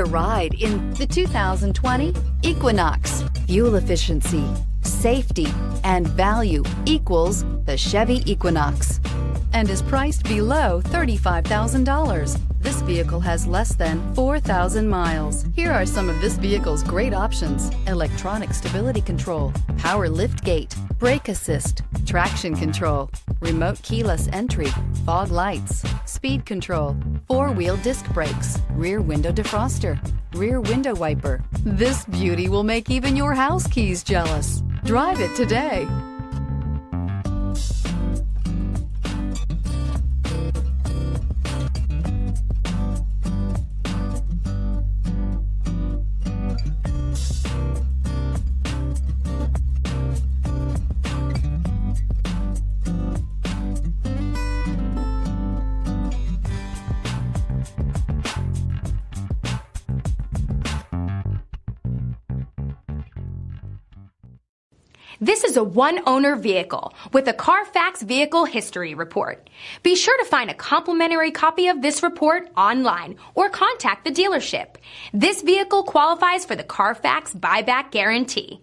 A ride in the 2020 Equinox. Fuel efficiency, safety, and value equals the Chevy Equinox and is priced below $35,000. This vehicle has less than 4,000 miles. Here are some of this vehicle's great options: electronic stability control, power liftgate, brake assist, traction control, remote keyless entry, fog lights, speed control, four-wheel disc brakes, rear window defroster, rear window wiper. This beauty will make even your house keys jealous. Drive it today. This is a one-owner vehicle with a Carfax Vehicle History Report. Be sure to find a complimentary copy of this report online or contact the dealership. This vehicle qualifies for the Carfax Buyback Guarantee.